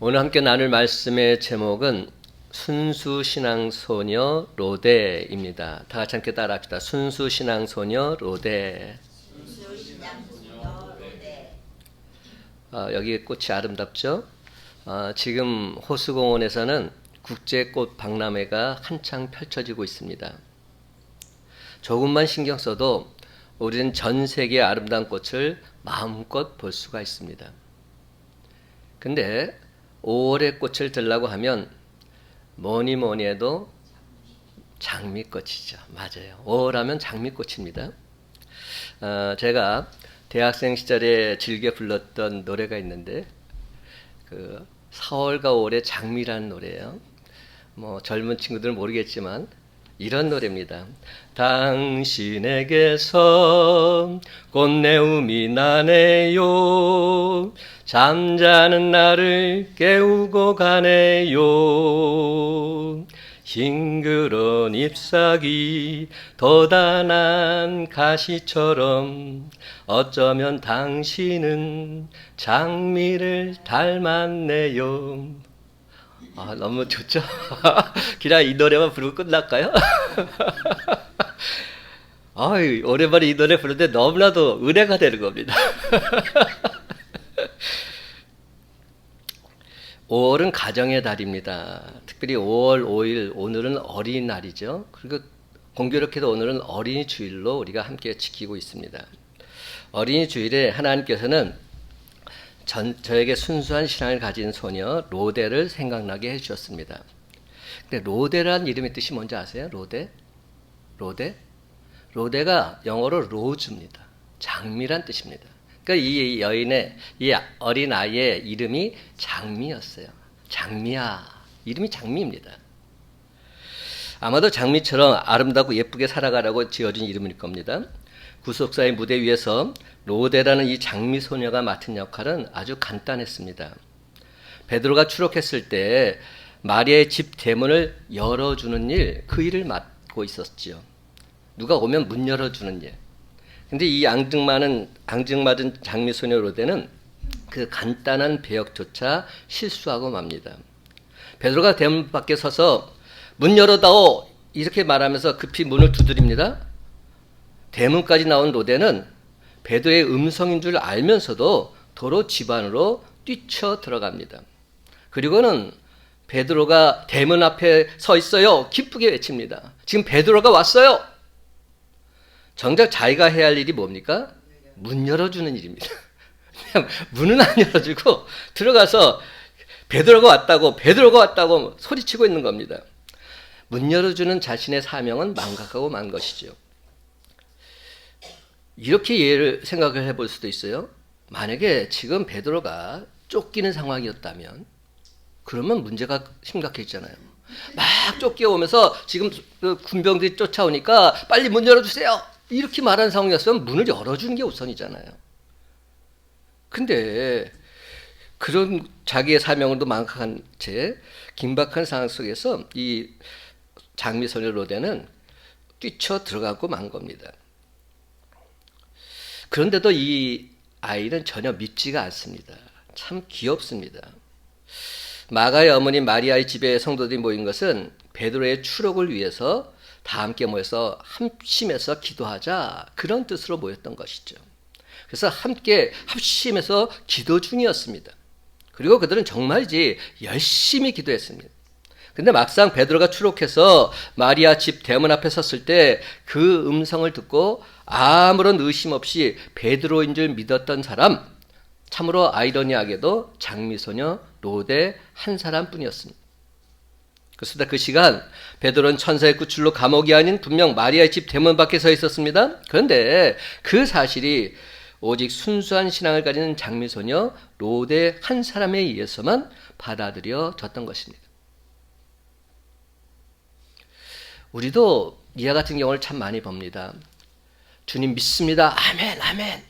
오늘 함께 나눌 말씀의 제목은 순수신앙소녀 로데입니다. 다 같이 함께 따라합시다. 순수신앙소녀 로데. 여기 꽃이 아름답죠? 지금 호수공원에서는 국제꽃 박람회가 한창 펼쳐지고 있습니다. 조금만 신경 써도 우리는 전 세계의 아름다운 꽃을 마음껏 볼 수가 있습니다. 근데 5월에 꽃을 들라고 하면 뭐니 해도 장미꽃이죠. 맞아요. 5월 하면 장미꽃입니다. 제가 대학생 시절에 즐겨 불렀던 노래가 있는데 4월과 5월의 장미라는 노래예요. 젊은 친구들은 모르겠지만 이런 노래입니다. 당신에게서 꽃내음이 나네요. 잠자는 나를 깨우고 가네요. 싱그러운 잎사귀 도단한 가시처럼 어쩌면 당신은 장미를 닮았네요. 너무 좋죠? 그냥 이 노래만 부르고 끝날까요? 오랜만에 이 노래 부르는데 너무나도 은혜가 되는 겁니다. 5월은 가정의 달입니다. 특별히 5월 5일 오늘은 어린이날이죠. 그리고 공교롭게도 오늘은 어린이 주일로 우리가 함께 지키고 있습니다. 어린이 주일에 하나님께서는 저에게 순수한 신앙을 가진 소녀 로데를 생각나게 해주셨습니다. 근데 로데라는 이름의 뜻이 뭔지 아세요? 로데? 로데가 영어로 로즈입니다. 장미란 뜻입니다. 그러니까 이 여인의, 이 어린 아이의 이름이 장미였어요. 장미야. 이름이 장미입니다. 아마도 장미처럼 아름답고 예쁘게 살아가라고 지어진 이름일 겁니다. 구속사의 무대 위에서 로데라는 이 장미 소녀가 맡은 역할은 아주 간단했습니다. 베드로가 추록했을 때 마리아의 집 대문을 열어주는 일, 그 일을 맡고 있었지요. 누가 오면 문 열어주는 일. 근데 이 앙증맞은 장미 소녀 로데는 그 간단한 배역조차 실수하고 맙니다. 베드로가 대문 밖에 서서 문 열어다오 이렇게 말하면서 급히 문을 두드립니다. 대문까지 나온 로데는 베드로의 음성인 줄 알면서도 도로 집 안으로 뛰쳐 들어갑니다. 그리고는 베드로가 대문 앞에 서 있어요. 기쁘게 외칩니다. 지금 베드로가 왔어요. 정작 자기가 해야 할 일이 뭡니까? 문 열어주는 일입니다. 그냥 문은 안 열어주고 들어가서 베드로가 왔다고 소리치고 있는 겁니다. 문 열어주는 자신의 사명은 망각하고 만 것이죠. 이렇게 예를 생각을 해볼 수도 있어요. 만약에 지금 베드로가 쫓기는 상황이었다면 그러면 문제가 심각해지잖아요. 막 쫓겨오면서 지금 그 군병들이 쫓아오니까 빨리 문 열어주세요. 이렇게 말하는 상황이었으면 문을 열어주는 게 우선이잖아요. 근데 그런 자기의 사명을도 망각한 채 긴박한 상황 속에서 이 장미소녀 로데는 뛰쳐 들어가고 만 겁니다. 그런데도 이 아이는 전혀 밉지가 않습니다. 참 귀엽습니다. 마가의 어머니 마리아의 집에 성도들이 모인 것은 베드로의 추록을 위해서 다 함께 모여서 합심해서 기도하자 그런 뜻으로 모였던 것이죠. 그래서 함께 합심해서 기도 중이었습니다. 그리고 그들은 정말이지 열심히 기도했습니다. 근데 막상 베드로가 추록해서 마리아 집 대문 앞에 섰을 때 그 음성을 듣고 아무런 의심 없이 베드로인 줄 믿었던 사람, 참으로 아이러니하게도 장미소녀 로데 한 사람뿐이었습니다. 그렇습니다. 그 시간 베드로는 천사의 구출로 감옥이 아닌 분명 마리아의 집 대문 밖에 서 있었습니다. 그런데 그 사실이 오직 순수한 신앙을 가진 장미소녀 로데 한 사람에 의해서만 받아들여졌던 것입니다. 우리도 이와 같은 경우를 참 많이 봅니다. 주님 믿습니다. 아멘, 아멘.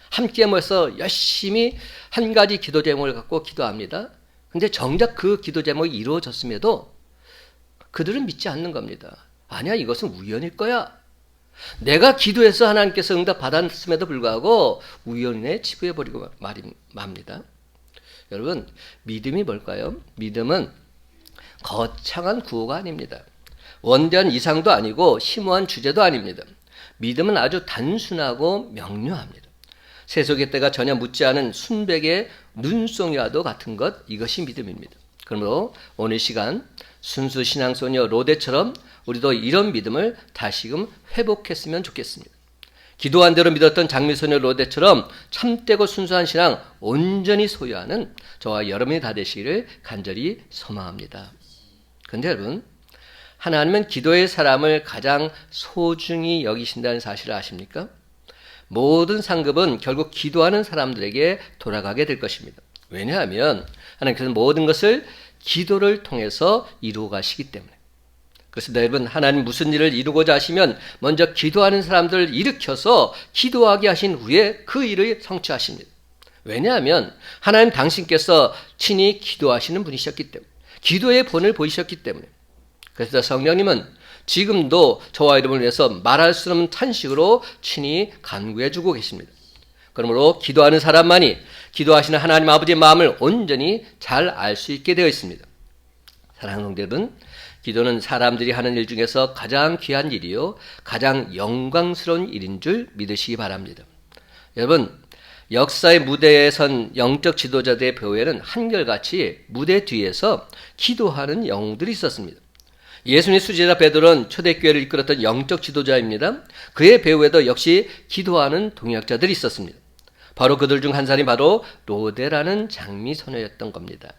함께 모여서 열심히 한 가지 기도 제목을 갖고 기도합니다. 그런데 정작 그 기도 제목이 이루어졌음에도 그들은 믿지 않는 겁니다. 아니야, 이것은 우연일 거야. 내가 기도해서 하나님께서 응답 받았음에도 불구하고 우연에 치부해버리고 맙니다. 여러분, 믿음이 뭘까요? 믿음은 거창한 구호가 아닙니다. 원대한 이상도 아니고 심오한 주제도 아닙니다. 믿음은 아주 단순하고 명료합니다. 세속의 때가 전혀 묻지 않은 순백의 눈송이와도 같은 것, 이것이 믿음입니다. 그러므로 오늘 시간 순수 신앙소녀 로데처럼 우리도 이런 믿음을 다시금 회복했으면 좋겠습니다. 기도한 대로 믿었던 장미소녀 로데처럼 참되고 순수한 신앙 온전히 소유하는 저와 여러분이 다 되시기를 간절히 소망합니다. 그런데 여러분, 하나님은 기도의 사람을 가장 소중히 여기신다는 사실을 아십니까? 모든 상급은 결국 기도하는 사람들에게 돌아가게 될 것입니다. 왜냐하면 하나님께서는 모든 것을 기도를 통해서 이루어 가시기 때문에. 그래서 여러분, 하나님 무슨 일을 이루고자 하시면 먼저 기도하는 사람들을 일으켜서 기도하게 하신 후에 그 일을 성취하십니다. 왜냐하면 하나님 당신께서 친히 기도하시는 분이셨기 때문에, 기도의 본을 보이셨기 때문에. 그래서 성령님은 지금도 저와 여러분을 위해서 말할 수 없는 탄식으로 친히 간구해 주고 계십니다. 그러므로 기도하는 사람만이 기도하시는 하나님 아버지의 마음을 온전히 잘 알 수 있게 되어 있습니다. 사랑하는 성도 여러분, 기도는 사람들이 하는 일 중에서 가장 귀한 일이요, 가장 영광스러운 일인 줄 믿으시기 바랍니다. 여러분, 역사의 무대에 선 영적 지도자들의 배후에는 한결같이 무대 뒤에서 기도하는 영웅들이 있었습니다. 예수님의 수제자 베드로는 초대교회를 이끌었던 영적 지도자입니다. 그의 배후에도 역시 기도하는 동역자들이 있었습니다. 바로 그들 중 한 사람이 바로 로데라는 장미 소녀였던 겁니다.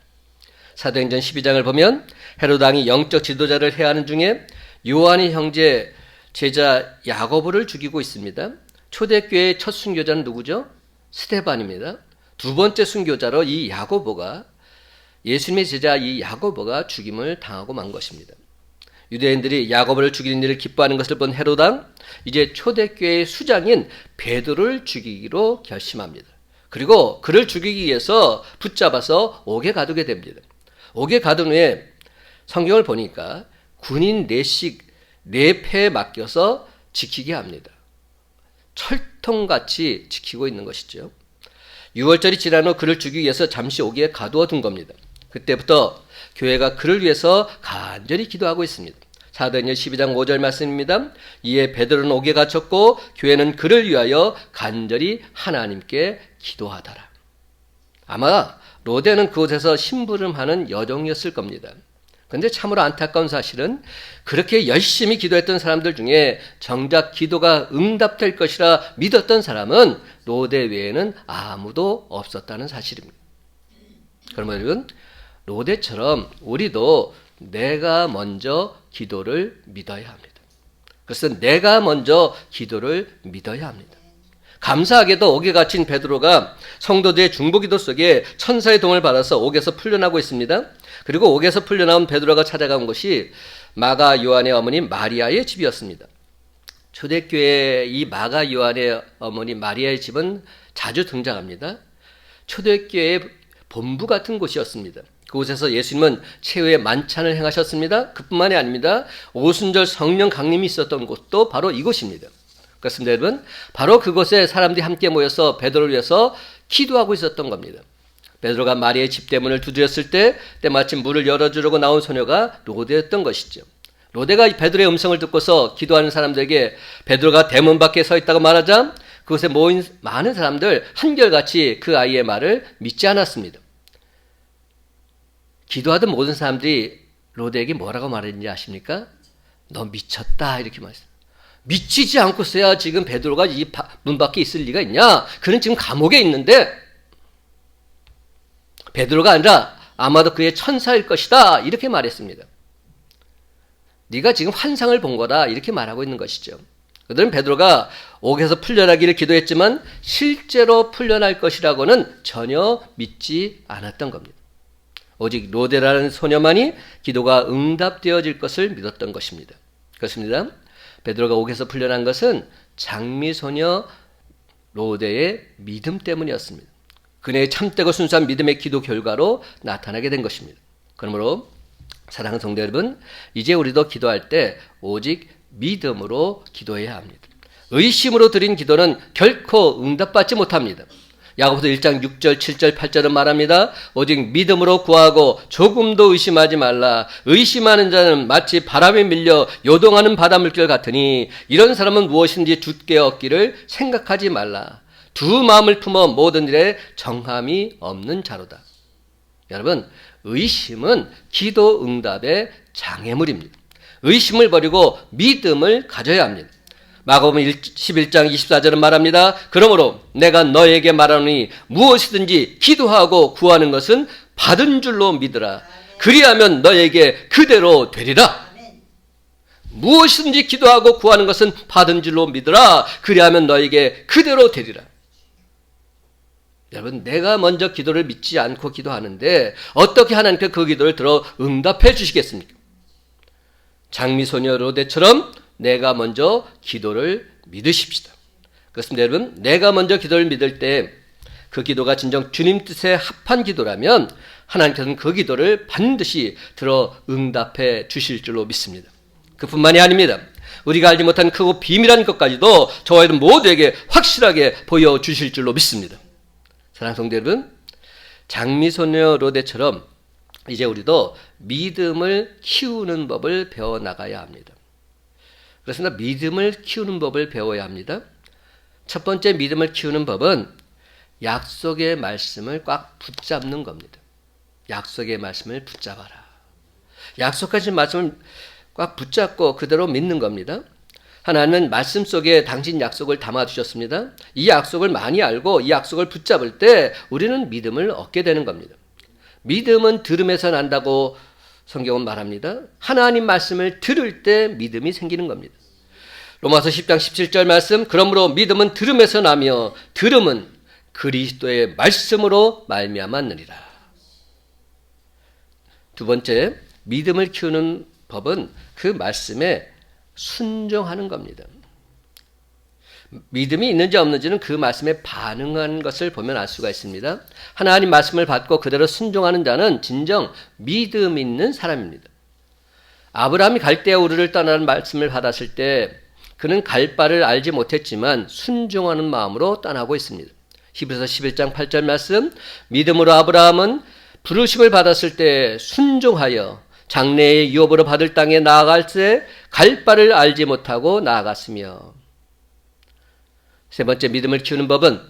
사도행전 12장을 보면 헤롯 왕이 영적 지도자를 해하는 중에 요한의 형제 제자 야고보를 죽이고 있습니다. 초대교회의 첫 순교자는 누구죠? 스데반입니다. 두 번째 순교자로 이 야고보가, 예수님의 제자 이 야고보가 죽임을 당하고 만 것입니다. 유대인들이 야고보를 죽이는 일을 기뻐하는 것을 본 헤롯 왕, 이제 초대교회의 수장인 베드로를 죽이기로 결심합니다. 그리고 그를 죽이기 위해서 붙잡아서 옥에 가두게 됩니다. 옥에 가둔 후에 성경을 보니까 군인 4패에 맡겨서 지키게 합니다. 철통같이 지키고 있는 것이죠. 6월절이 지난 후 그를 죽이기 위해서 잠시 옥에 가두어 둔 겁니다. 그때부터 교회가 그를 위해서 간절히 기도하고 있습니다. 사도행전 12장 5절 말씀입니다. 이에 베드로는 옥에 갇혔고 교회는 그를 위하여 간절히 하나님께 기도하더라. 아마 로데는 그곳에서 심부름하는 여종이었을 겁니다. 그런데 참으로 안타까운 사실은 그렇게 열심히 기도했던 사람들 중에 정작 기도가 응답될 것이라 믿었던 사람은 로데 외에는 아무도 없었다는 사실입니다. 그러면 여러분, 로데처럼 우리도 내가 먼저 기도를 믿어야 합니다. 그래서 내가 먼저 기도를 믿어야 합니다. 감사하게도 옥에 갇힌 베드로가 성도들의 중보기도 속에 천사의 도움을 받아서 옥에서 풀려나고 있습니다. 그리고 옥에서 풀려나온 베드로가 찾아간 곳이 마가 요한의 어머니 마리아의 집이었습니다. 초대교회 이 마가 요한의 어머니 마리아의 집은 자주 등장합니다. 초대교회의 본부 같은 곳이었습니다. 그곳에서 예수님은 최후의 만찬을 행하셨습니다. 그뿐만이 아닙니다. 오순절 성령 강림이 있었던 곳도 바로 이곳입니다. 그렇습니다, 여러분. 바로 그곳에 사람들이 함께 모여서 베드로를 위해서 기도하고 있었던 겁니다. 베드로가 마리아의 집 대문을 두드렸을 때 때마침 문을 열어주려고 나온 소녀가 로데였던 것이죠. 로데가 베드로의 음성을 듣고서 기도하는 사람들에게 베드로가 대문 밖에 서 있다고 말하자 그곳에 모인 많은 사람들 한결같이 그 아이의 말을 믿지 않았습니다. 기도하던 모든 사람들이 로데에게 뭐라고 말했는지 아십니까? 너 미쳤다 이렇게 말했어요. 미치지 않고서야 지금 베드로가 이 문 밖에 있을 리가 있냐? 그는 지금 감옥에 있는데 베드로가 아니라 아마도 그의 천사일 것이다 이렇게 말했습니다. 네가 지금 환상을 본 거다 이렇게 말하고 있는 것이죠. 그들은 베드로가 옥에서 풀려나기를 기도했지만 실제로 풀려날 것이라고는 전혀 믿지 않았던 겁니다. 오직 로데라는 소녀만이 기도가 응답되어질 것을 믿었던 것입니다. 그렇습니다. 베드로가 옥에서 풀려난 것은 장미소녀 로데의 믿음 때문이었습니다. 그녀의 참되고 순수한 믿음의 기도 결과로 나타나게 된 것입니다. 그러므로 사랑하는 성도 여러분, 이제 우리도 기도할 때 오직 믿음으로 기도해야 합니다. 의심으로 드린 기도는 결코 응답받지 못합니다. 야고보서 1장 6절, 7절, 8절은 말합니다. 오직 믿음으로 구하고 조금도 의심하지 말라. 의심하는 자는 마치 바람에 밀려 요동하는 바닷물결 같으니 이런 사람은 무엇인지 주께 얻기를 생각하지 말라. 두 마음을 품어 모든 일에 정함이 없는 자로다. 여러분, 의심은 기도 응답의 장애물입니다. 의심을 버리고 믿음을 가져야 합니다. 마가복음 11장 24절은 말합니다. 그러므로 내가 너에게 말하노니 무엇이든지 기도하고 구하는 것은 받은 줄로 믿으라. 그리하면 너에게 그대로 되리라. 무엇이든지 기도하고 구하는 것은 받은 줄로 믿으라. 그리하면 너에게 그대로 되리라. 여러분, 내가 먼저 기도를 믿지 않고 기도하는데 어떻게 하나님께 그 기도를 들어 응답해 주시겠습니까? 장미소녀 로데처럼 내가 먼저 기도를 믿으십시다. 그렇습니다. 여러분, 내가 먼저 기도를 믿을 때 그 기도가 진정 주님 뜻에 합한 기도라면 하나님께서는 그 기도를 반드시 들어 응답해 주실 줄로 믿습니다. 그뿐만이 아닙니다. 우리가 알지 못한 크고 비밀한 것까지도 저와 여러분 모두에게 확실하게 보여주실 줄로 믿습니다. 사랑하는 성도 여러분, 장미소녀 로데처럼 이제 우리도 믿음을 키우는 법을 배워나가야 합니다. 그렇습니다. 믿음을 키우는 법을 배워야 합니다. 첫 번째 믿음을 키우는 법은 약속의 말씀을 꽉 붙잡는 겁니다. 약속의 말씀을 붙잡아라. 약속하신 말씀을 꽉 붙잡고 그대로 믿는 겁니다. 하나님은 말씀 속에 당신 약속을 담아주셨습니다. 이 약속을 많이 알고 이 약속을 붙잡을 때 우리는 믿음을 얻게 되는 겁니다. 믿음은 들음에서 난다고 성경은 말합니다. 하나님 말씀을 들을 때 믿음이 생기는 겁니다. 로마서 10장 17절 말씀, 그러므로 믿음은 들음에서 나며 들음은 그리스도의 말씀으로 말미암았느니라. 두 번째, 믿음을 키우는 법은 그 말씀에 순종하는 겁니다. 믿음이 있는지 없는지는 그 말씀에 반응한 것을 보면 알 수가 있습니다. 하나님 말씀을 받고 그대로 순종하는 자는 진정 믿음 있는 사람입니다. 아브라함이 갈대아 우르를 떠나는 말씀을 받았을 때 그는 갈 바를 알지 못했지만 순종하는 마음으로 떠나고 있습니다. 히브리서 11장 8절 말씀, 믿음으로 아브라함은 부르심을 받았을 때 순종하여 장래의 유업으로 받을 땅에 나아갈 때 갈 바를 알지 못하고 나아갔으며. 세 번째 믿음을 키우는 법은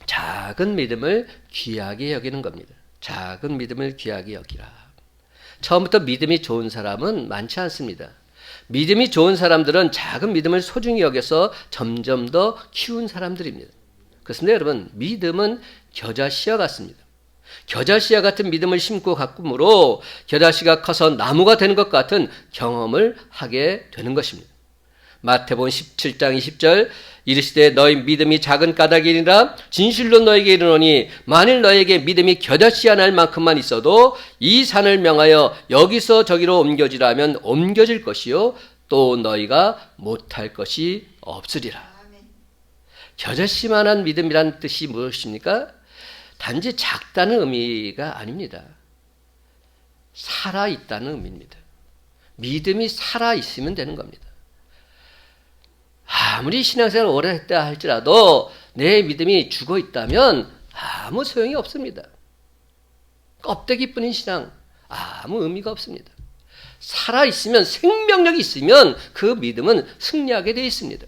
작은 믿음을 귀하게 여기는 겁니다. 작은 믿음을 귀하게 여기라. 처음부터 믿음이 좋은 사람은 많지 않습니다. 믿음이 좋은 사람들은 작은 믿음을 소중히 여겨서 점점 더 키운 사람들입니다. 그렇습니다. 여러분, 믿음은 겨자씨와 같습니다. 겨자씨와 같은 믿음을 심고 가꾸므로 겨자씨가 커서 나무가 되는 것 같은 경험을 하게 되는 것입니다. 마태복음 17장 20절, 이르시되 너희 믿음이 작은 까닭이니라 진실로 너에게 이르노니 만일 너에게 믿음이 겨자씨 하나 만큼만 있어도 이 산을 명하여 여기서 저기로 옮겨지라 하면 옮겨질 것이요 또 너희가 못할 것이 없으리라. 겨자씨만한 믿음이란 뜻이 무엇입니까? 단지 작다는 의미가 아닙니다. 살아있다는 의미입니다. 믿음이 살아있으면 되는 겁니다. 아무리 신앙생활을 오래 했다 할지라도 내 믿음이 죽어있다면 아무 소용이 없습니다. 껍데기뿐인 신앙 아무 의미가 없습니다. 살아있으면, 생명력이 있으면 그 믿음은 승리하게 되어 있습니다.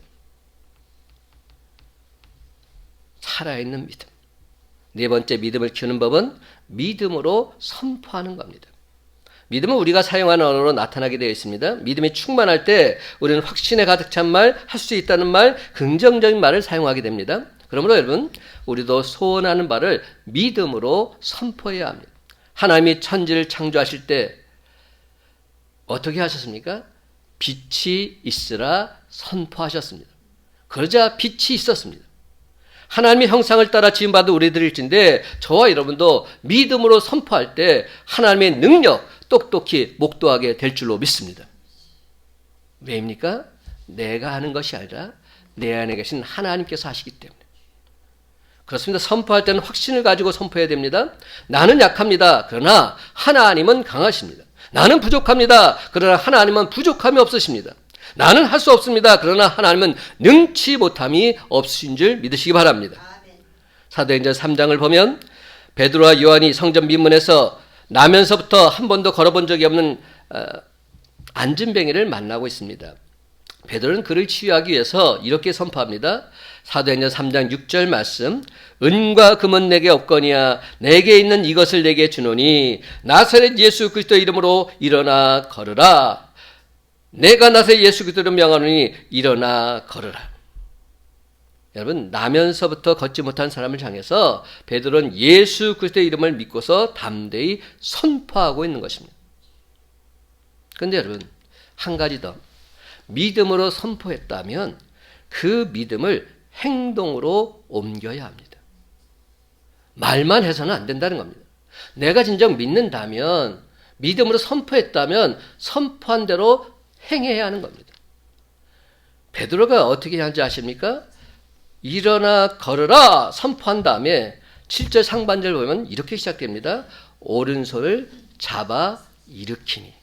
살아있는 믿음. 네 번째 믿음을 키우는 법은 믿음으로 선포하는 겁니다. 믿음은 우리가 사용하는 언어로 나타나게 되어 있습니다. 믿음이 충만할 때 우리는 확신에 가득 찬 말, 할 수 있다는 말, 긍정적인 말을 사용하게 됩니다. 그러므로 여러분, 우리도 소원하는 바를 믿음으로 선포해야 합니다. 하나님이 천지를 창조하실 때 어떻게 하셨습니까? 빛이 있으라 선포하셨습니다. 그러자 빛이 있었습니다. 하나님의 형상을 따라 지음받은 우리들일진데 저와 여러분도 믿음으로 선포할 때 하나님의 능력 똑똑히 목도하게 될 줄로 믿습니다. 왜입니까? 내가 하는 것이 아니라 내 안에 계신 하나님께서 하시기 때문에. 그렇습니다. 선포할 때는 확신을 가지고 선포해야 됩니다. 나는 약합니다. 그러나 하나님은 강하십니다. 나는 부족합니다. 그러나 하나님은 부족함이 없으십니다. 나는 할 수 없습니다. 그러나 하나님은 능치 못함이 없으신 줄 믿으시기 바랍니다. 사도행전 3장을 보면 베드로와 요한이 성전 민문에서 나면서부터 한 번도 걸어본 적이 없는 안진뱅이를 만나고 있습니다. 베드로는 그를 치유하기 위해서 이렇게 선포합니다. 사도행전 3장 6절 말씀, 은과 금은 내게 없거니와 내게 있는 이것을 내게 주노니 나사렛 예수 그리스도 이름으로 일어나 걸으라. 내가 나사렛 예수 그리스도를 명하노니 일어나 걸으라. 여러분, 나면서부터 걷지 못한 사람을 향해서 베드로는 예수 그리스도의 이름을 믿고서 담대히 선포하고 있는 것입니다. 그런데 여러분, 한 가지 더, 믿음으로 선포했다면 그 믿음을 행동으로 옮겨야 합니다. 말만 해서는 안 된다는 겁니다. 내가 진정 믿는다면, 믿음으로 선포했다면 선포한 대로 행해야 하는 겁니다. 베드로가 어떻게 하는지 아십니까? 일어나 걸으라 선포한 다음에 7절 상반절 보면 이렇게 시작됩니다. 오른손을 잡아 일으키니.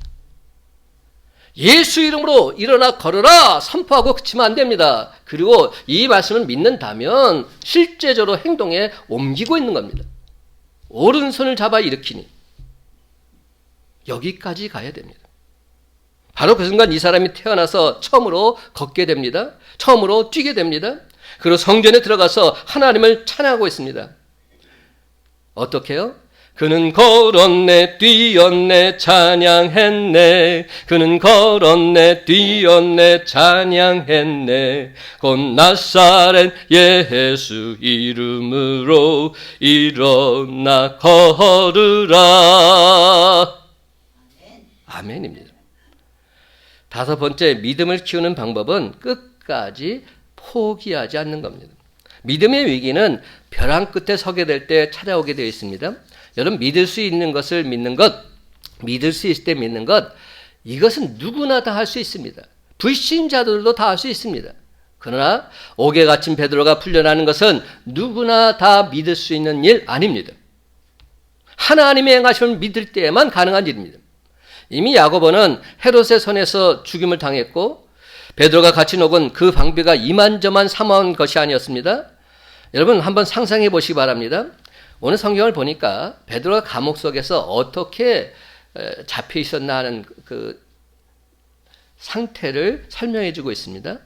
예수 이름으로 일어나 걸으라 선포하고 그치면 안 됩니다. 그리고 이 말씀을 믿는다면 실제적으로 행동에 옮기고 있는 겁니다. 오른손을 잡아 일으키니. 여기까지 가야 됩니다. 바로 그 순간 이 사람이 태어나서 처음으로 걷게 됩니다. 처음으로 뛰게 됩니다. 그리고 성전에 들어가서 하나님을 찬양하고 있습니다. 어떻게 해요? 그는 걸었네 뛰었네 찬양했네. 그는 걸었네 뛰었네 찬양했네. 곧 나사렛 예수 이름으로 일어나 걸으라. 아멘입니다. 다섯 번째, 믿음을 키우는 방법은 끝까지 포기하지 않는 겁니다. 믿음의 위기는 벼랑 끝에 서게 될 때 찾아오게 되어 있습니다. 여러분, 믿을 수 있는 것을 믿는 것, 믿을 수 있을 때 믿는 것, 이것은 누구나 다 할 수 있습니다. 불신자들도 다 할 수 있습니다. 그러나 옥에 갇힌 베드로가 풀려나는 것은 누구나 다 믿을 수 있는 일 아닙니다. 하나님의 행하심을 믿을 때에만 가능한 일입니다. 이미 야고보는 헤롯의 손에서 죽임을 당했고 베드로가 갇힌 옥은 그 방비가 이만저만 사모한 것이 아니었습니다. 여러분, 한번 상상해 보시기 바랍니다. 오늘 성경을 보니까 베드로가 감옥 속에서 어떻게 잡혀 있었나 하는 그 상태를 설명해 주고 있습니다.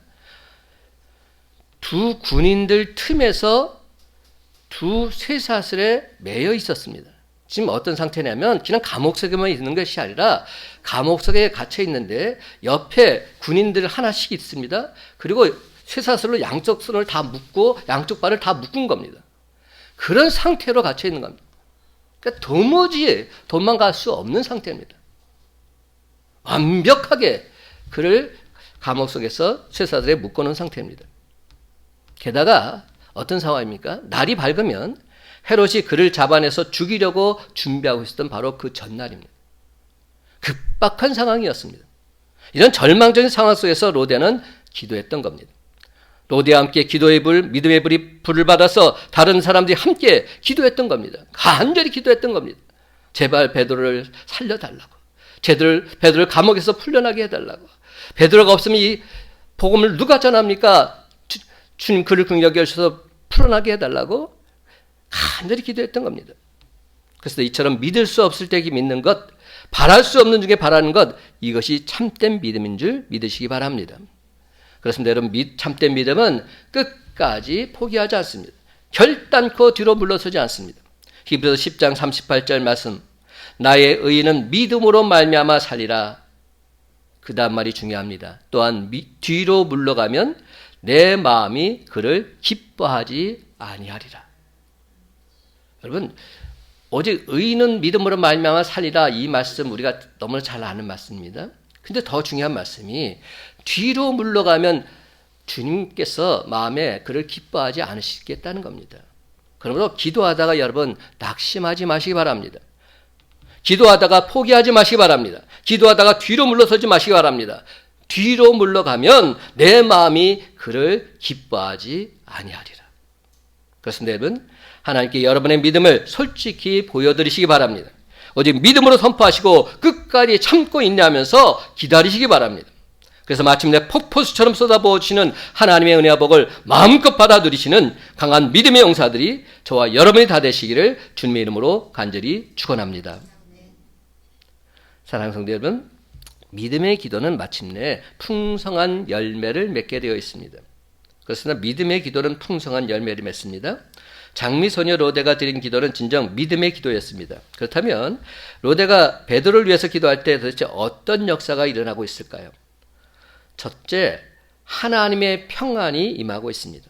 두 군인들 틈에서 두 쇠사슬에 매여 있었습니다. 지금 어떤 상태냐면 그냥 감옥 속에만 있는 것이 아니라 감옥 속에 갇혀 있는데 옆에 군인들 하나씩 있습니다. 그리고 쇠사슬로 양쪽 손을 다 묶고 양쪽 발을 다 묶은 겁니다. 그런 상태로 갇혀 있는 겁니다. 그러니까 도무지 도망갈 수 없는 상태입니다. 완벽하게 그를 감옥 속에서 쇠사슬에 묶어놓은 상태입니다. 게다가 어떤 상황입니까? 날이 밝으면 헤롯이 그를 잡아내서 죽이려고 준비하고 있었던 바로 그 전날입니다. 급박한 상황이었습니다. 이런 절망적인 상황 속에서 로데는 기도했던 겁니다. 로데와 함께 기도의 불, 믿음의 불을 받아서 다른 사람들이 함께 기도했던 겁니다. 간절히 기도했던 겁니다. 제발 베드로를 살려달라고. 베드로를 감옥에서 풀려나게 해달라고. 베드로가 없으면 이 복음을 누가 전합니까? 주님 그를 긍휼히 여기셔서 풀어나게 해달라고 간절히 기도했던 겁니다. 그래서 이처럼 믿을 수 없을 때 믿는 것, 바랄 수 없는 중에 바라는 것, 이것이 참된 믿음인 줄 믿으시기 바랍니다. 그렇습니다. 여러분, 참된 믿음은 끝까지 포기하지 않습니다. 결단코 뒤로 물러서지 않습니다. 히브리서 10장 38절 말씀, 나의 의인은 믿음으로 말미암아 살리라. 그 다음 말이 중요합니다. 또한 뒤로 물러가면 내 마음이 그를 기뻐하지 아니하리라. 여러분, 오직 의인은 믿음으로 말미암아 살리라, 이 말씀 우리가 너무나 잘 아는 말씀입니다. 근데 더 중요한 말씀이 뒤로 물러가면 주님께서 마음에 그를 기뻐하지 않으시겠다는 겁니다. 그러므로 기도하다가 여러분 낙심하지 마시기 바랍니다. 기도하다가 포기하지 마시기 바랍니다. 기도하다가 뒤로 물러서지 마시기 바랍니다. 뒤로 물러가면 내 마음이 그를 기뻐하지 아니하리라. 그렇습니다. 여러분, 하나님께 여러분의 믿음을 솔직히 보여드리시기 바랍니다. 오직 믿음으로 선포하시고 끝까지 참고 인내하면서 기다리시기 바랍니다. 그래서 마침내 폭포수처럼 쏟아부어주시는 하나님의 은혜와 복을 마음껏 받아 누리시는 강한 믿음의 용사들이 저와 여러분이 다 되시기를 주님의 이름으로 간절히 축원합니다. 사랑하는 성도 여러분, 믿음의 기도는 마침내 풍성한 열매를 맺게 되어 있습니다. 그렇습니다. 믿음의 기도는 풍성한 열매를 맺습니다. 장미소녀 로데가 드린 기도는 진정 믿음의 기도였습니다. 그렇다면 로데가 베드로를 위해서 기도할 때 도대체 어떤 역사가 일어나고 있을까요? 첫째, 하나님의 평안이 임하고 있습니다.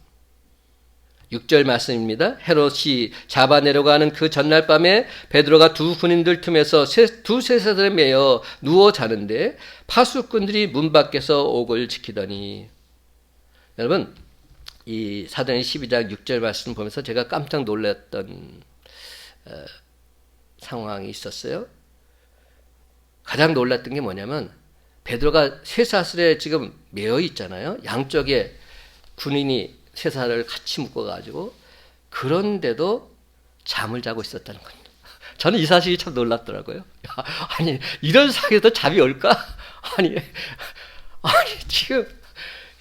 6절 말씀입니다. 헤롯이 잡아 내려가는 그 전날 밤에 베드로가 두 군인들 틈에서 두 쇠사슬에 매여 누워 자는데 파수꾼들이 문 밖에서 옥을 지키더니, 여러분, 이 사도행전 12장 6절 말씀 보면서 제가 깜짝 놀랐던 상황이 있었어요. 가장 놀랐던 게 뭐냐면 베드로가 쇠사슬에 지금 매여 있잖아요. 양쪽에 군인이 쇠사슬을 같이 묶어가지고, 그런데도 잠을 자고 있었다는 겁니다. 저는 이 사실이 참 놀랍더라고요. 아니, 이런 상황에도 잠이 올까? 아니 지금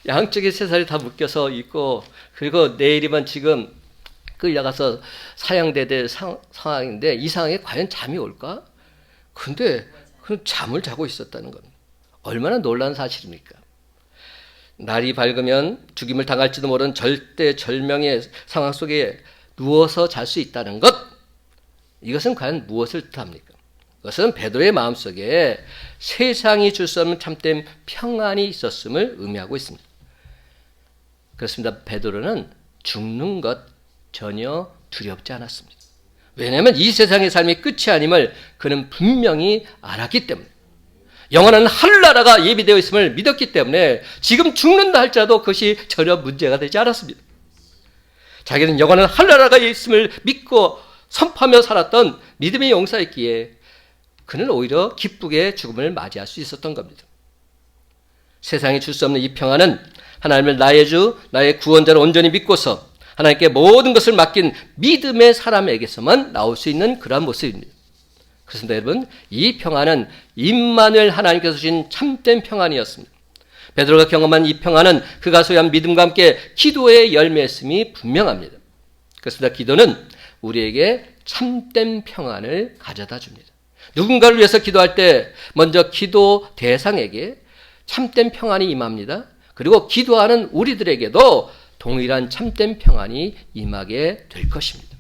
양쪽에 쇠사슬이 다 묶여서 있고, 그리고 내일이면 지금 끌려가서 사형될 상황인데 이 상황에 과연 잠이 올까? 근데 잠을 자고 있었다는 겁니다. 얼마나 놀라운 사실입니까? 날이 밝으면 죽임을 당할지도 모르는 절대절명의 상황 속에 누워서 잘 수 있다는 것, 이것은 과연 무엇을 뜻합니까? 그것은 베드로의 마음속에 세상이 줄 수 없는 참된 평안이 있었음을 의미하고 있습니다. 그렇습니다. 베드로는 죽는 것 전혀 두렵지 않았습니다. 왜냐하면 이 세상의 삶이 끝이 아님을 그는 분명히 알았기 때문에, 영원한 하늘나라가 예비되어 있음을 믿었기 때문에 지금 죽는다 할지라도 그것이 전혀 문제가 되지 않았습니다. 자기는 영원한 하늘나라가 있음을 믿고 선포하며 살았던 믿음의 용사였기에 그는 오히려 기쁘게 죽음을 맞이할 수 있었던 겁니다. 세상이 줄 수 없는 이 평안은 하나님을 나의 주, 나의 구원자로 온전히 믿고서 하나님께 모든 것을 맡긴 믿음의 사람에게서만 나올 수 있는 그러한 모습입니다. 그렇습니다, 여러분. 이 평안은 임마누엘 하나님께서 주신 참된 평안이었습니다. 베드로가 경험한 이 평안은 그가 소유한 믿음과 함께 기도의 열매였음이 분명합니다. 그렇습니다. 기도는 우리에게 참된 평안을 가져다 줍니다. 누군가를 위해서 기도할 때 먼저 기도 대상에게 참된 평안이 임합니다. 그리고 기도하는 우리들에게도 동일한 참된 평안이 임하게 될 것입니다.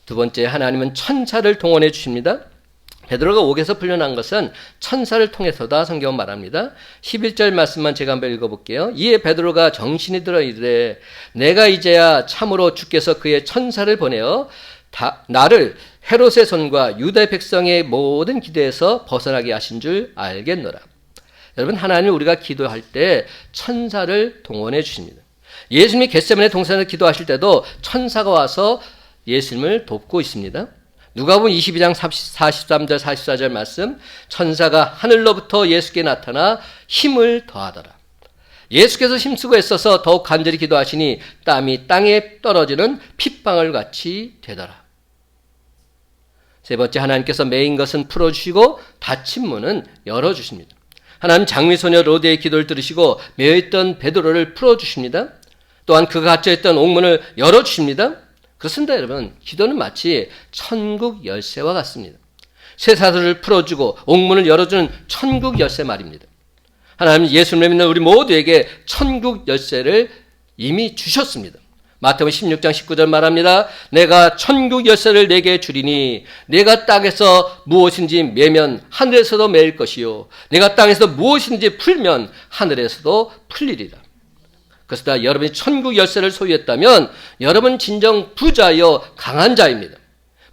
두 번째, 하나님은 천사를 동원해 주십니다. 베드로가 옥에서 풀려난 것은 천사를 통해서다 성경은 말합니다. 11절 말씀만 제가 한번 읽어볼게요. 이에 베드로가 정신이 들어 이르되 내가 이제야 참으로 주께서 그의 천사를 보내어 나를 헤롯의 손과 유대 백성의 모든 기대에서 벗어나게 하신 줄 알겠노라. 여러분, 하나님 우리가 기도할 때 천사를 동원해 주십니다. 예수님이 겟세마네 동산에서 기도하실 때도 천사가 와서 예수님을 돕고 있습니다. 누가복음 22장 43절 44절 말씀, 천사가 하늘로부터 예수께 나타나 힘을 더하더라. 예수께서 힘쓰고 애써서 더욱 간절히 기도하시니 땀이 땅에 떨어지는 핏방울 같이 되더라. 세 번째, 하나님께서 매인 것은 풀어주시고 닫힌 문은 열어주십니다. 하나님 장미소녀 로데의 기도를 들으시고 매여있던 베드로를 풀어주십니다. 또한 그가 갇혀있던 옥문을 열어주십니다. 그렇습니다, 여러분. 기도는 마치 천국 열쇠와 같습니다. 쇠사슬을 풀어주고 옥문을 열어주는 천국 열쇠 말입니다. 하나님은 예수님을 믿는 우리 모두에게 천국 열쇠를 이미 주셨습니다. 마태복음 16장 19절 말합니다. 내가 천국 열쇠를 내게 주리니 내가 땅에서 무엇인지 매면 하늘에서도 매일 것이요 내가 땅에서 무엇인지 풀면 하늘에서도 풀리리라. 그렇습니다. 여러분이 천국 열쇠를 소유했다면 여러분 진정 부자여 강한 자입니다.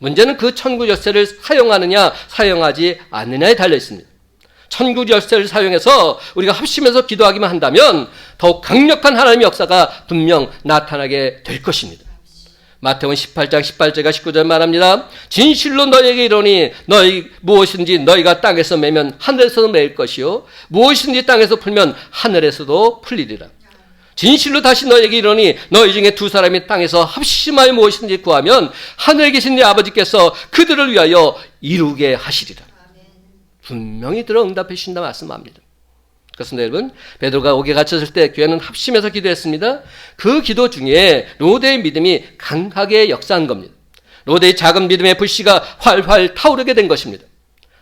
문제는 그 천국 열쇠를 사용하느냐 사용하지 않느냐에 달려 있습니다. 천국 열쇠를 사용해서 우리가 합심해서 기도하기만 한다면 더욱 강력한 하나님의 역사가 분명 나타나게 될 것입니다. 마태복음 18장 18절과 19절 말합니다. 진실로 너희에게 이르노니 너희 무엇인지 너희가 땅에서 매면 하늘에서도 매일 것이요 무엇인지 땅에서 풀면 하늘에서도 풀리리라. 진실로 다시 너희에게 이르노니 너희 중에 두 사람이 땅에서 합심하여 무엇인지 구하면 하늘에 계신 네 아버지께서 그들을 위하여 이루게 하시리라. 분명히 들어 응답해 주신다 말씀합니다. 그렇습니다, 여러분. 베드로가 옥에 갇혔을 때 교회는 합심해서 기도했습니다. 그 기도 중에 로데의 믿음이 강하게 역사한 겁니다. 로데의 작은 믿음의 불씨가 활활 타오르게 된 것입니다.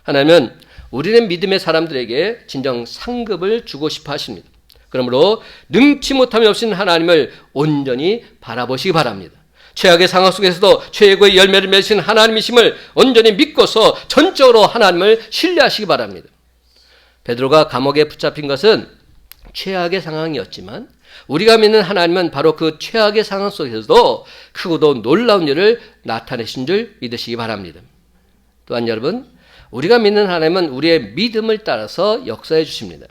하나님은 우리는 믿음의 사람들에게 진정 상급을 주고 싶어 하십니다. 그러므로 능치 못함이 없인 하나님을 온전히 바라보시기 바랍니다. 최악의 상황 속에서도 최고의 열매를 맺으신 하나님이심을 온전히 믿고서 전적으로 하나님을 신뢰하시기 바랍니다. 베드로가 감옥에 붙잡힌 것은 최악의 상황이었지만 우리가 믿는 하나님은 바로 그 최악의 상황 속에서도 크고도 놀라운 일을 나타내신 줄 믿으시기 바랍니다. 또한 여러분, 우리가 믿는 하나님은 우리의 믿음을 따라서 역사해 주십니다.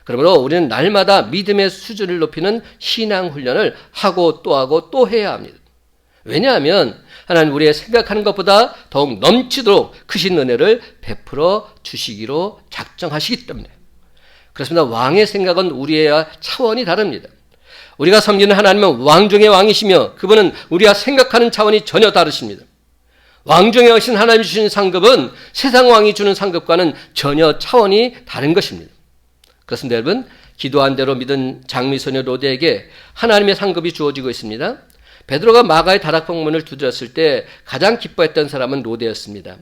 그러므로 우리는 날마다 믿음의 수준을 높이는 신앙 훈련을 하고 또 해야 합니다. 왜냐하면 하나님 우리의 생각하는 것보다 더욱 넘치도록 크신 은혜를 베풀어 주시기로 작정하시기 때문에 그렇습니다. 왕의 생각은 우리의 차원이 다릅니다. 우리가 섬기는 하나님은 왕 중의 왕이시며 그분은 우리가 생각하는 차원이 전혀 다르십니다. 왕 중의 왕이신 하나님이 주신 상급은 세상 왕이 주는 상급과는 전혀 차원이 다른 것입니다. 그렇습니다, 여러분. 기도한 대로 믿은 장미소녀 로데에게 하나님의 상급이 주어지고 있습니다. 베드로가 마가의 다락방문을 두드렸을 때 가장 기뻐했던 사람은 로데였습니다.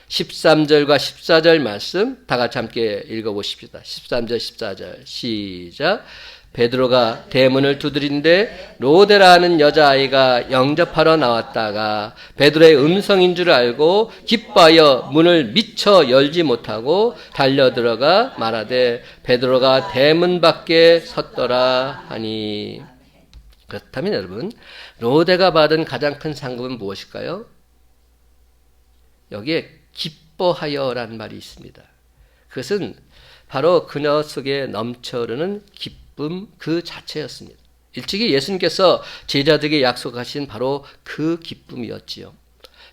13절과 14절 말씀 다 같이 함께 읽어보십시다. 13절 14절 시작. 베드로가 대문을 두드린데 로데라는 여자아이가 영접하러 나왔다가 베드로의 음성인 줄 알고 기뻐하여 문을 미처 열지 못하고 달려들어가 말하되 베드로가 대문 밖에 섰더라 하니. 그렇다면 여러분, 로데가 받은 가장 큰 상급은 무엇일까요? 여기에 기뻐하여라는 말이 있습니다. 그것은 바로 그녀 속에 넘쳐흐르는 기쁨 그 자체였습니다. 일찍이 예수님께서 제자들에게 약속하신 바로 그 기쁨이었지요.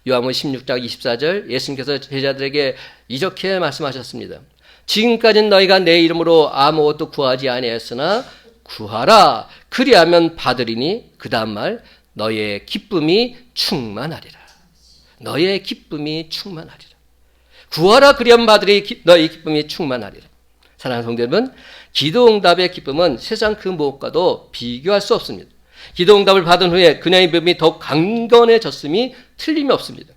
요한복음 16장 24절 예수님께서 제자들에게 이렇게 말씀하셨습니다. 지금까지는 너희가 내 이름으로 아무것도 구하지 아니하였으나 구하라 그리하면 받으리니 그 다음 말 너의 기쁨이 충만하리라. 너의 기쁨이 충만하리라. 구하라 그리하면 받으리 너의 기쁨이 충만하리라. 사랑하는 성도 여러분, 기도응답의 기쁨은 세상 그 무엇과도 비교할 수 없습니다. 기도응답을 받은 후에 그녀의 믿음이 더욱 강건해졌음이 틀림이 없습니다.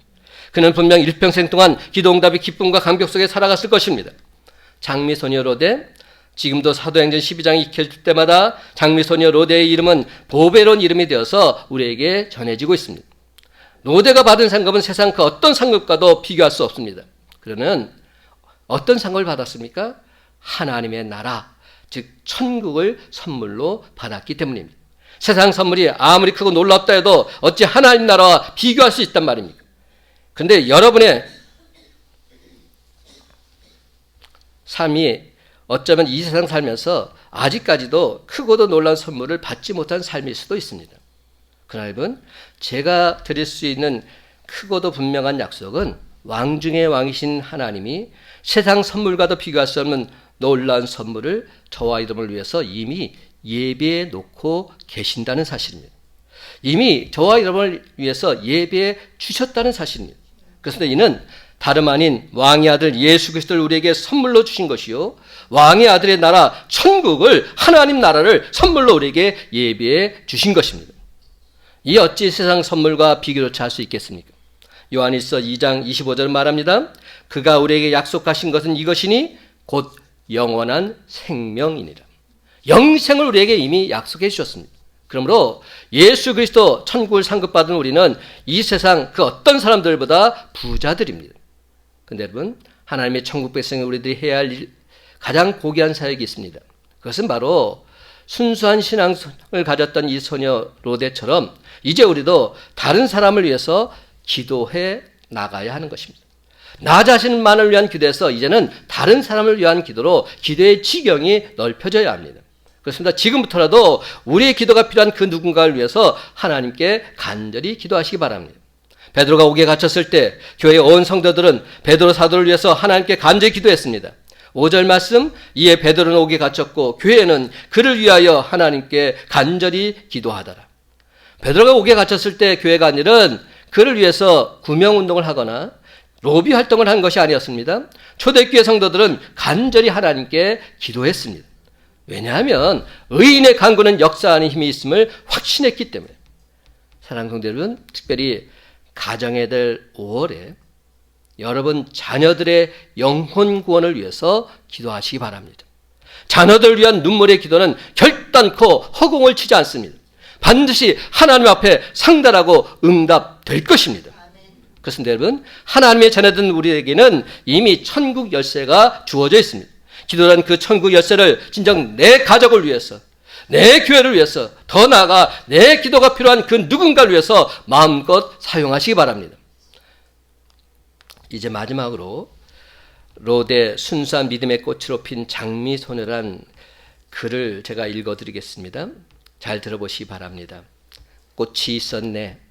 그는 분명 일평생 동안 기도응답의 기쁨과 감격 속에 살아갔을 것입니다. 장미소녀 로데, 지금도 사도행전 12장이 익혀질 때마다 장미소녀 로데의 이름은 보배로운 이름이 되어서 우리에게 전해지고 있습니다. 로데가 받은 상급은 세상 그 어떤 상급과도 비교할 수 없습니다. 그러는 어떤 상급을 받았습니까? 하나님의 나라, 즉 천국을 선물로 받았기 때문입니다. 세상 선물이 아무리 크고 놀랍다 해도 어찌 하나님 나라와 비교할 수 있단 말입니까? 그런데 여러분의 삶이 어쩌면 이 세상 살면서 아직까지도 크고도 놀라운 선물을 받지 못한 삶일 수도 있습니다. 그러나 여러분, 제가 드릴 수 있는 크고도 분명한 약속은 왕 중의 왕이신 하나님이 세상 선물과도 비교할 수 없는 놀라운 선물을 저와 여러분을 위해서 이미 예배해 놓고 계신다는 사실입니다. 이미 저와 여러분을 위해서 예배해 주셨다는 사실입니다. 그래서 이는 다름 아닌 왕의 아들 예수 그리스도를 우리에게 선물로 주신 것이요 왕의 아들의 나라 천국을 하나님 나라를 선물로 우리에게 예배해 주신 것입니다. 이 어찌 세상 선물과 비교조차 할 수 있겠습니까? 요한일서 2장 25절 말합니다. 그가 우리에게 약속하신 것은 이것이니 곧 영원한 생명이니라. 영생을 우리에게 이미 약속해 주셨습니다. 그러므로 예수 그리스도 천국을 상급받은 우리는 이 세상 그 어떤 사람들보다 부자들입니다. 그런데 여러분, 하나님의 천국 백성이 우리들이 해야 할 가장 고귀한 사역이 있습니다. 그것은 바로 순수한 신앙을 가졌던 이 소녀 로데처럼 이제 우리도 다른 사람을 위해서 기도해 나가야 하는 것입니다. 나 자신만을 위한 기도에서 이제는 다른 사람을 위한 기도로 기도의 지경이 넓혀져야 합니다. 그렇습니다. 지금부터라도 우리의 기도가 필요한 그 누군가를 위해서 하나님께 간절히 기도하시기 바랍니다. 베드로가 옥에 갇혔을 때 교회의 온 성도들은 베드로 사도를 위해서 하나님께 간절히 기도했습니다. 5절 말씀, 이에 베드로는 옥에 갇혔고 교회는 그를 위하여 하나님께 간절히 기도하더라. 베드로가 옥에 갇혔을 때 교회가 아니라 그를 위해서 구명운동을 하거나 로비 활동을 한 것이 아니었습니다. 초대교회 성도들은 간절히 하나님께 기도했습니다. 왜냐하면 의인의 간구는 역사하는 힘이 있음을 확신했기 때문에. 사랑하는 성도 여러분, 특별히 가정의 달 5월에 여러분 자녀들의 영혼 구원을 위해서 기도하시기 바랍니다. 자녀들을 위한 눈물의 기도는 결단코 허공을 치지 않습니다. 반드시 하나님 앞에 상달하고 응답될 것입니다. 그렇습니다, 여러분. 하나님의 자녀된 우리에게는 이미 천국 열쇠가 주어져 있습니다. 기도란 그 천국 열쇠를 진정 내 가족을 위해서, 내 교회를 위해서, 더 나아가 내 기도가 필요한 그 누군가를 위해서 마음껏 사용하시기 바랍니다. 이제 마지막으로 로데 순수한 믿음의 꽃으로 핀 장미소녀란 글을 제가 읽어드리겠습니다. 잘 들어보시기 바랍니다. 꽃이 있었네.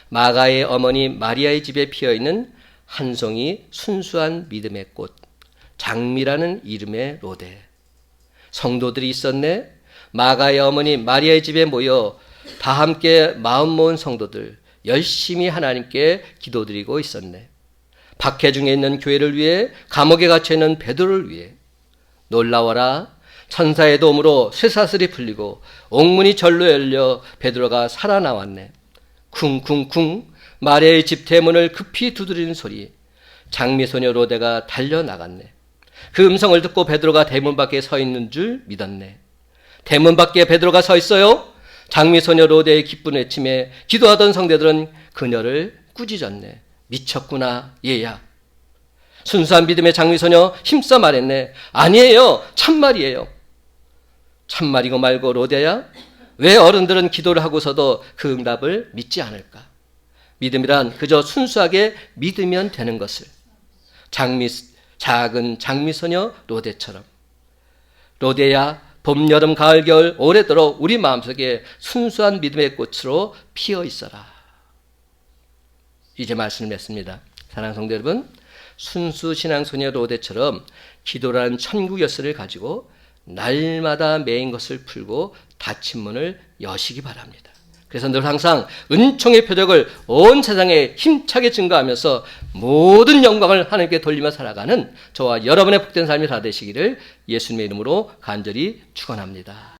마가의 어머니 마리아의 집에 피어있는 한 송이 순수한 믿음의 꽃, 장미라는 이름의 로데. 성도들이 있었네. 마가의 어머니 마리아의 집에 모여 다 함께 마음 모은 성도들 열심히 하나님께 기도드리고 있었네. 박해 중에 있는 교회를 위해, 감옥에 갇혀있는 베드로를 위해. 놀라워라. 천사의 도움으로 쇠사슬이 풀리고 옥문이 절로 열려 베드로가 살아나왔네. 쿵쿵쿵 마리아의 집 대문을 급히 두드리는 소리. 장미소녀 로데가 달려나갔네. 그 음성을 듣고 베드로가 대문 밖에 서 있는 줄 믿었네. 대문 밖에 베드로가 서 있어요. 장미소녀 로데의 기쁜 외침에 기도하던 성대들은 그녀를 꾸짖었네. 미쳤구나 얘야. 순수한 믿음의 장미소녀 힘써 말했네. 아니에요. 참말이에요. 참말이고 말고 로데야, 왜 어른들은 기도를 하고서도 그 응답을 믿지 않을까? 믿음이란 그저 순수하게 믿으면 되는 것을. 작은 장미소녀 로데처럼. 로데야, 봄, 여름, 가을, 겨울 오래도록 우리 마음속에 순수한 믿음의 꽃으로 피어 있어라. 이제 말씀을 맺습니다. 사랑하는 성도 여러분, 순수 신앙소녀 로데처럼 기도라는 천국 열쇠를 가지고 날마다 매인 것을 풀고 닫힌 문을 여시기 바랍니다. 그래서 늘 항상 은총의 표적을 온 세상에 힘차게 증거하면서 모든 영광을 하나님께 돌리며 살아가는 저와 여러분의 복된 삶이 다 되시기를 예수님의 이름으로 간절히 축원합니다.